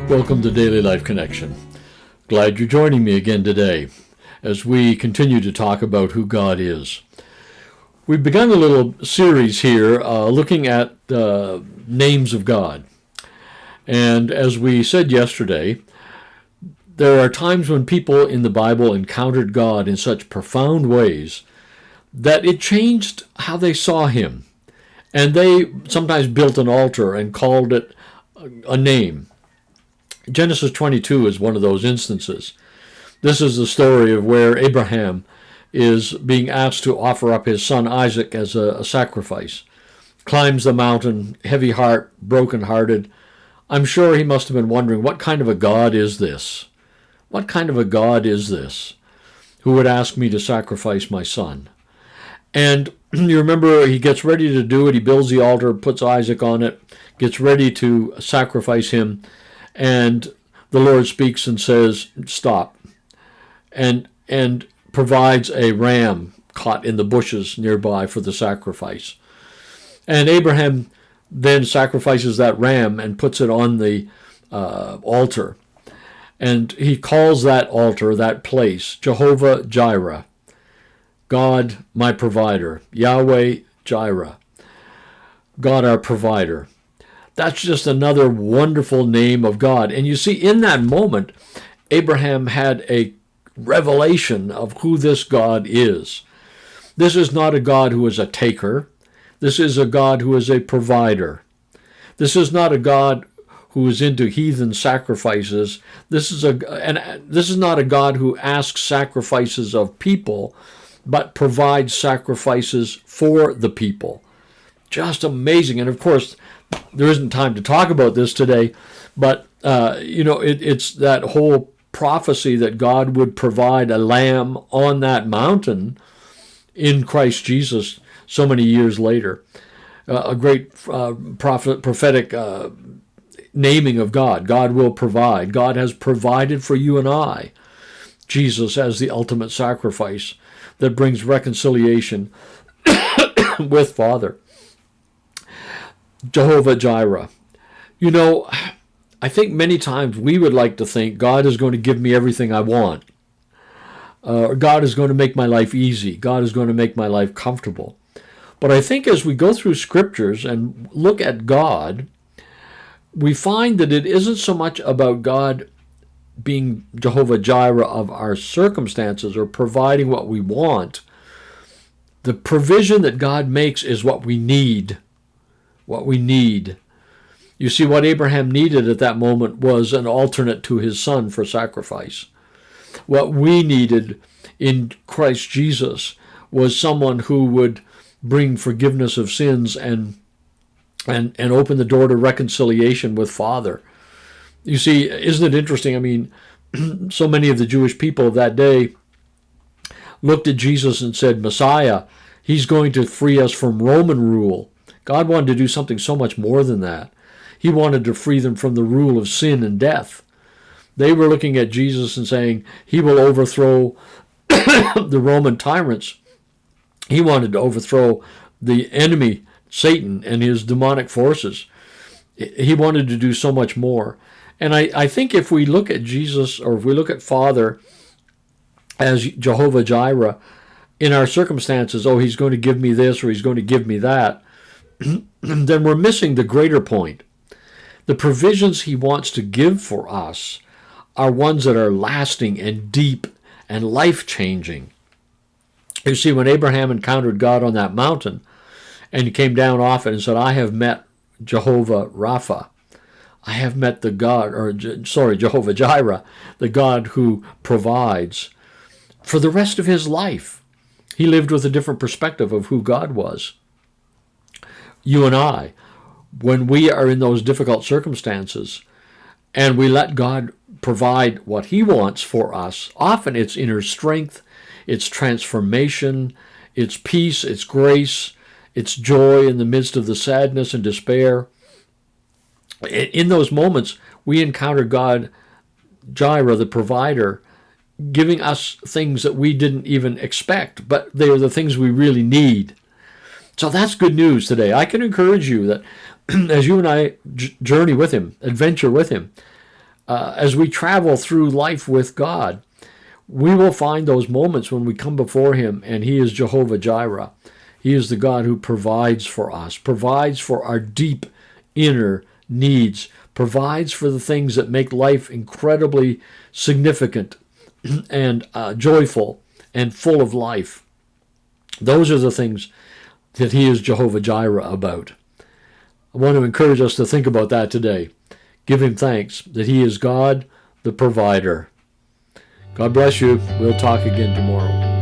Welcome to Daily Life Connection. Glad you're joining me again today as we continue to talk about who God is. We've begun a little series here looking at names of God. And as we said yesterday, there are times when people in the Bible encountered God in such profound ways that it changed how they saw him. And they sometimes built an altar and called it a name. Genesis 22 is one of those instances. This is the story of where Abraham is being asked to offer up his son Isaac as a sacrifice. Climbs the mountain, heavy heart, broken-hearted. I'm sure he must have been wondering, what kind of a God is this? What kind of a God is this who would ask me to sacrifice my son? And you remember he gets ready to do it. He builds the altar, puts Isaac on it, gets ready to sacrifice him. And the Lord speaks and says, stop, and provides a ram caught in the bushes nearby for the sacrifice. And Abraham then sacrifices that ram and puts it on the altar. And he calls that altar, that place, Jehovah Jireh, God my provider, Yahweh Jireh, God our provider. That's just another wonderful name of God. And you see, in that moment, Abraham had a revelation of who this God is. This is not a God who is a taker. This is a God who is a provider. This is not a God who is into heathen sacrifices. This is not a God who asks sacrifices of people, but provides sacrifices for the people. Just amazing. And of course, there isn't time to talk about this today, but it's that whole prophecy that God would provide a lamb on that mountain in Christ Jesus so many years later. A great prophetic naming of God. God will provide. God has provided for you and I Jesus as the ultimate sacrifice that brings reconciliation with Father. Jehovah Jireh. You know, I think many times we would like to think God is going to give me everything I want. Or God is going to make my life easy. God is going to make my life comfortable. But I think as we go through scriptures and look at God, we find that it isn't so much about God being Jehovah Jireh of our circumstances or providing what we want. The provision that God makes is what we need. What we need. You see, what Abraham needed at that moment was an alternate to his son for sacrifice. What we needed in Christ Jesus was someone who would bring forgiveness of sins and open the door to reconciliation with Father. You see, isn't it interesting? I mean, so many of the Jewish people of that day looked at Jesus and said, Messiah, he's going to free us from Roman rule. God wanted to do something so much more than that. He wanted to free them from the rule of sin and death. They were looking at Jesus and saying, he will overthrow the Roman tyrants. He wanted to overthrow the enemy, Satan, and his demonic forces. He wanted to do so much more. And I think if we look at Jesus, or if we look at Father as Jehovah Jireh, in our circumstances, oh, he's going to give me this or he's going to give me that, then we're missing the greater point. The provisions he wants to give for us are ones that are lasting and deep and life-changing. You see, when Abraham encountered God on that mountain, and he came down off it and said, I have met Jehovah Rapha. I have met Jehovah Jireh, the God who provides. For the rest of his life, he lived with a different perspective of who God was. You and I, when we are in those difficult circumstances and we let God provide what he wants for us, often it's inner strength, it's transformation, it's peace, it's grace, it's joy in the midst of the sadness and despair. In those moments, we encounter God, Jireh, the provider, giving us things that we didn't even expect, but they are the things we really need. So that's good news today. I can encourage you that as you and I journey with him, adventure with him, as we travel through life with God, we will find those moments when we come before him and he is Jehovah Jireh. He is the God who provides for us, provides for our deep inner needs, provides for the things that make life incredibly significant and joyful and full of life. Those are the things that he is Jehovah Jireh about. I want to encourage us to think about that today. Give him thanks that he is God, the provider. God bless you. We'll talk again tomorrow.